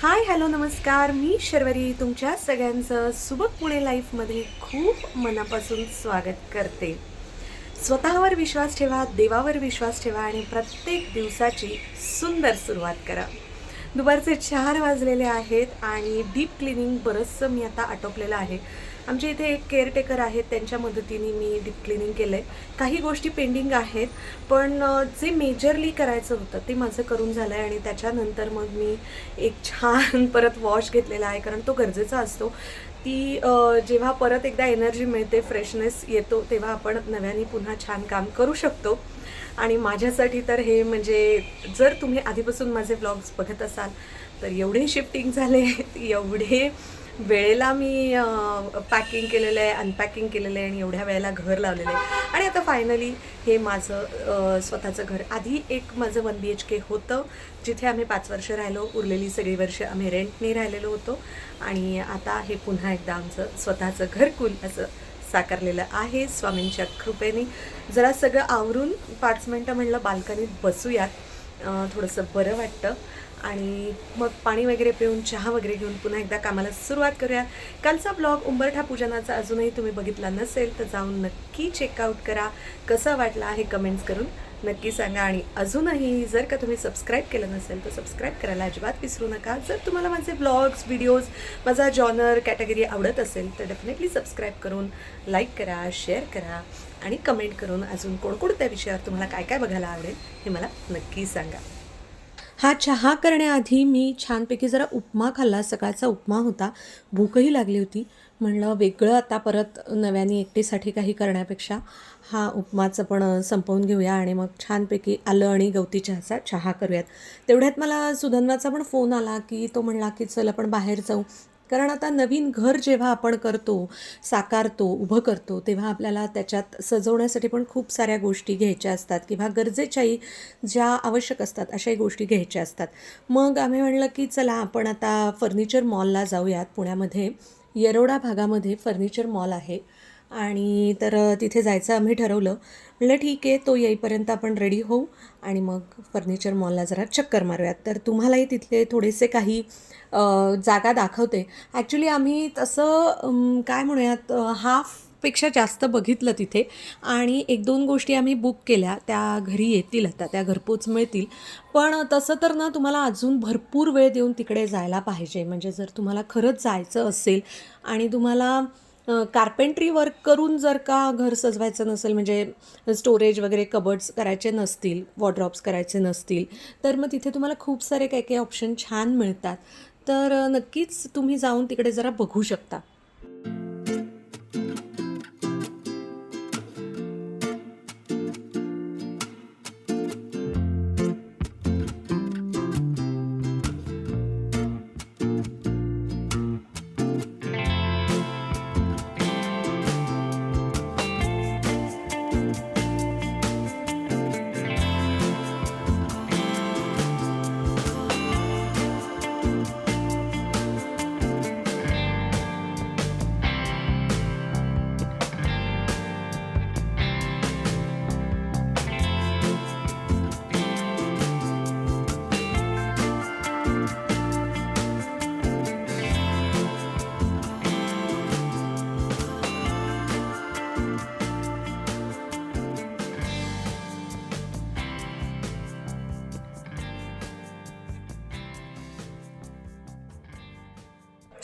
Hi hello नमस्कार. मी शर्वरी तुमच्या सगळ्यांचं सुबक पुणे लाईफमध्ये खूप मनापासून स्वागत करते. स्वतःवर विश्वास ठेवा, देवावर विश्वास ठेवा आणि प्रत्येक दिवसाची सुंदर सुरुवात करा. दुपारचे 4 वाजलेले आहेत आणि डीप क्लिनिंग बरंचसं मी आता आटोपलेलं आहे. आमच्या इथे एक केअरटेकर आहेत, त्यांच्या मदतीने मी डीप क्लिनिंग केलं आहे. काही गोष्टी पेंडिंग आहेत, पण जे मेजरली करायचं होतं ते माझं करून झालं आहे आणि त्याच्यानंतर मग मी एक छान परत वॉश घेतलेला आहे, कारण तो गरजेचा असतो. ती जेव्हा परत एकदा एनर्जी मिळते, फ्रेशनेस येतो, तेव्हा आपण नव्याने पुन्हा छान काम करू शकतो. आणि माझ्यासाठी तर हे म्हणजे, जर तुम्ही आधीपासून माझे व्लॉग्स बघत असाल तर एवढे शिफ्टिंग झाले, एवढे वेळेला मी पॅकिंग केलेलं आहे, अनपॅकिंग केलेलं आहे आणि एवढ्या वेळेला घर लावलेलं आहे. आणि आता फायनली हे माझं स्वतःचं घर. आधी एक माझं 1 BHK होतं, जिथे आम्ही 5 वर्ष राहिलो. उरलेली सगळी वर्ष आम्ही रेंटने राहिलेलो होतो. आणि आता हे पुन्हा एकदा आमचं स्वतःचं घरकुल असं साकारलेलं आहे स्वामींच्या कृपेने. जरा सगळं आवरून 5 मिनटं म्हणलं बाल्कनीत बसूयात, थोडंसं बरं वाटतं. आणि मग पाणी वगैरे पिऊन, चहा वगैरे घेऊन पुन्हा एकदा कामाला सुरुवात करूया. कालचा ब्लॉग उंबरठा पूजनाचा अजूनही तुम्ही बघितला नसेल तर जाऊन नक्की चेकआउट करा. कसा वाटला हे कमेंट्स करून नक्की सांगा. आणि अजूनही जर का तुम्ही सबस्क्राईब केलं नसेल तर सबस्क्राईब करायला अजिबात विसरू नका. जर तुम्हाला माझे ब्लॉग्स, व्हिडिओज, माझा जॉनर, कॅटेगरी आवडत असेल तर डेफिनेटली सबस्क्राईब करून लाईक करा, शेअर करा आणि कमेंट करून अजून कोणकोणत्या विषयावर तुम्हाला काय काय बघायला आवडेल हे मला नक्की सांगा. हा चहा करण्याआधी मी छानपैकी जरा उपमा खाल्ला. सकाळचा उपमा होता, भूकही लागली होती. म्हणलं वेगळं आता परत नव्याने एकटीसाठी काही करण्यापेक्षा हा उपमाचं पण संपवून घेऊया आणि मग छानपैकी आलं आणि गवती चहाचा चहा करूयात. तेवढ्यात मला सुधन्वाचा पण फोन आला की तो म्हणला की चल आपण बाहेर जाऊ. कारण आता नवीन घर जेव्हा आपण करतो, साकारतो, उभं करतो, तेव्हा आपल्याला त्याच्यात सजवण्यासाठी पण खूप साऱ्या गोष्टी घ्यायच्या असतात किंवा गरजेच्याही ज्या आवश्यक असतात अशाही गोष्टी घ्यायच्या असतात. मग आम्ही म्हणलं की चला आपण आता फर्निचर मॉलला जाऊयात. पुण्यामध्ये येरवडा भागामध्ये फर्निचर मॉल आहे आणि तर तिथे जायचं आम्ही ठरवलं. म्हणलं ठीक आहे, तो येईपर्यंत आपण रेडी होऊ आणि मग फर्निचर मॉलला जरा चक्कर मारूयात. तर तुम्हालाही तिथले थोडेसे काही जागा दाखवते. ॲक्च्युली आम्ही तसं काय म्हणूयात हाफपेक्षा जास्त बघितलं तिथे आणि 1-2 गोष्टी आम्ही बुक केल्या. त्या घरी येतील, आता त्या घरपोच मिळतील. पण तसं तर ना तुम्हाला अजून भरपूर वेळ देऊन तिकडे जायला पाहिजे. म्हणजे जर तुम्हाला खरंच जायचं असेल आणि तुम्हाला कार्पेंट्री वर्क करून जर का घर सजवायचं नसेल, म्हणजे स्टोरेज वगैरे कबर्ड्स करायचे नसतील, वॉर्डरॉब्स करायचे नसतील, तर मग तिथे तुम्हाला खूप सारे काही काही ऑप्शन छान मिळतात. तर नक्कीच तुम्ही जाऊन तिकडे जरा बघू शकता.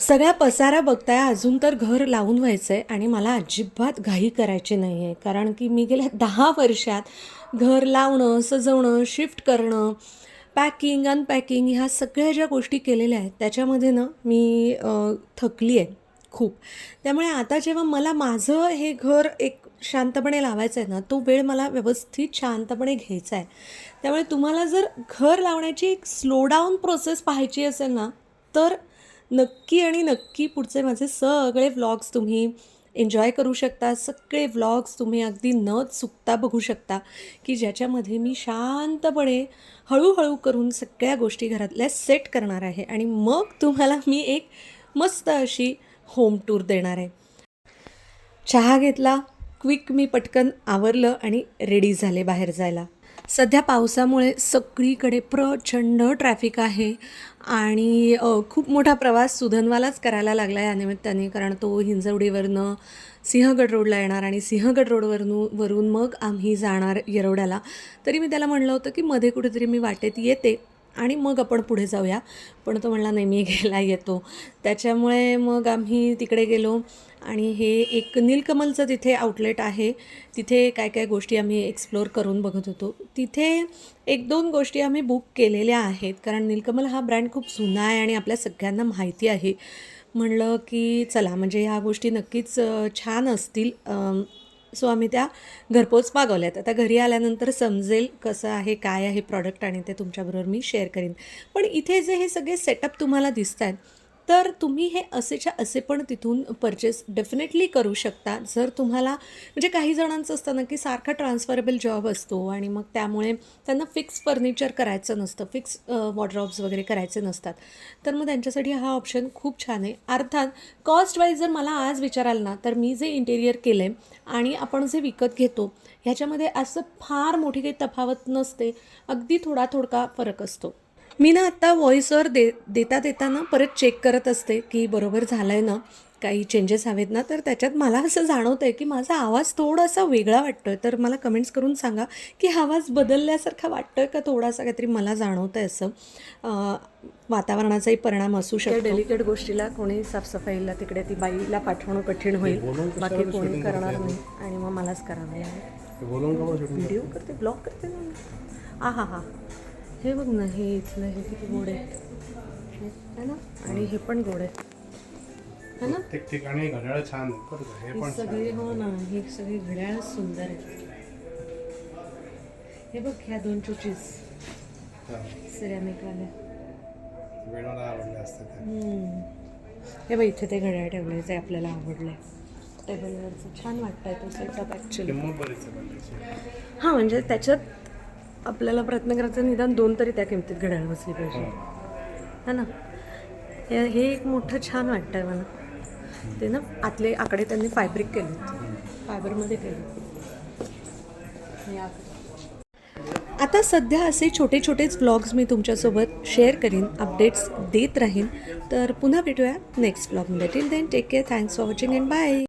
सगळ्या पसारा बघताय, अजून तर घर लावून व्हायचं आहे आणि मला अजिबात घाई करायची नाही आहे. कारण की मी गेल्या 10 वर्षात घर लावणं, सजवणं, शिफ्ट करणं, पॅकिंग, अनपॅकिंग ह्या सगळ्या ज्या गोष्टी केलेल्या आहेत त्याच्यामध्ये ना मी थकली आहे खूप. त्यामुळे आता जेव्हा मला माझं हे घर एक शांतपणे लावायचं आहे ना, तो वेळ मला व्यवस्थित शांतपणे घ्यायचा आहे. त्यामुळे तुम्हाला जर घर लावण्याची एक स्लो डाऊन प्रोसेस पाहायची असेल ना, तर नक्की आणि नक्की पुढचे माझे सगळे व्लॉग्स तुम्ही एन्जॉय करू शकता. सगळे व्लॉग्स तुम्ही अगदी न चुकता बघू शकता, की ज्याच्यामध्ये मी शांतपणे हळूहळू करून सगळ्या गोष्टी घरातल्या सेट करणार आहे आणि मग तुम्हाला मी एक मस्त अशी होम टूर देणार आहे. चहा घेतला, क्विक मी पटकन आवरलं आणि रेडी झाले बाहेर जायला. सध्या पावसामुळे सगळीकडे प्रचंड ट्रॅफिक आहे आणि खूप मोठा प्रवास सुधनवालाच करायला लागला आहे या निमित्ताने, कारण तो हिंजवडीवरनं सिंहगड रोडला येणार आणि सिंहगड वरून मग आम्ही जाणार येरवड्याला. तरी मी त्याला म्हणलं होतं की मध्ये कुठेतरी मी वाटेत येते आणि मग आपण पुढे जाऊया, पण तो म्हणला नाही मी गेला येतो. त्याच्यामुळे मग आम्ही तिकडे गेलो आणि हे एक नीलकमलचं तिथे आउटलेट आहे. तिथे काय काय गोष्टी आम्ही एक्सप्लोअर करून बघत होतो. तिथे 1-2 गोष्टी आम्ही बुक केलेल्या आहेत, कारण नीलकमल हा ब्रँड खूप जुना आहे आणि आपल्या सगळ्यांना माहिती आहे. म्हणलं की चला म्हणजे ह्या गोष्टी नक्कीच छान असतील. सो आम्ही त्या घरपोच मागवल्यात. आता घरी आल्यानंतर समजेल कसं आहे, काय आहे प्रॉडक्ट आणि ते तुमच्याबरोबर मी शेअर करीन. पण इथे जे हे सगळे सेटअप तुम्हाला दिसत आहेत, तर तुम्ही हे असेच्या असे पण तिथून परचेस डेफिनेटली करू शकता. जर तुम्हाला म्हणजे काही जणांचं असतं ना की सारखा ट्रान्सफरेबल जॉब असतो आणि मग त्यामुळे त्यांना फिक्स फर्निचर करायचं नसतं, फिक्स वॉर्डरोब्स वगैरे करायचे नसतात. तर मग त्यांच्यासाठी हा ऑप्शन खूप छान आहे. अर्थात कॉस्ट वाईज जर मला आज विचाराल ना, तर मी जे इंटेरियर केलं आहे आणि आपण जे विकत घेतो ह्याच्यामध्ये असं फार मोठी काही तफावत नसते, अगदी थोडा फरक असतो. मी ना आत्ता व्हॉईसवर देता ना परत चेक करत असते की बरोबर झालं आहे ना, काही चेंजेस हवेत ना. तर त्याच्यात मला असं जाणवतं आहे की माझा आवाज थोडासा वेगळा वाटतो आहे. तर मला कमेंट्स करून सांगा की आवाज बदलल्यासारखा वाटतो आहे का, थोडासा काहीतरी मला जाणवतं आहे असं. वातावरणाचाही परिणाम असू शकतो. डेलिकेट गोष्टीला कोणी साफसफाईला तिकडे ती बाईला पाठवणं कठीण होईल, बाकी कोणी करणार नाही आणि मग मलाच करावं लागेल. व्हिडिओ करते, ब्लॉग करते ना. हा हे बघ ना, हे इथलं हे किती गोड आहे ना, आणि हे पण गोड आहे ना. ठिकाणी घड्याळ छान हे सगळे हो ना, हे सगळी घड्याळ सुंदर आहे. हे बघ ह्या 2 चुचीस सिरॅमिकवाल्या वेळाला आवडले असतात. हे बघ इथे ते घड्याळ ठेवले जे आपल्याला आवडले. टेबलवरचं छान वाटतंय तो सेटअप ॲक्च्युली. हां म्हणजे त्याच्यात आपल्याला प्रयत्न करायचा, निदान 2 तरी त्या किमतीत घड्याळ बसली पाहिजे है ना. हे एक मोठं छान वाटतं आहे मला. ते ना आतले आकडे त्यांनी फायब्रिक केले, फायबरमध्ये केले. आता सध्या असे छोटेच व्लॉग्स मी तुमच्यासोबत शेअर करीन, अपडेट्स देत राहीन. तर पुन्हा भेटूया नेक्स्ट व्लॉगमध्ये. Till then take care, thanks for watching and bye.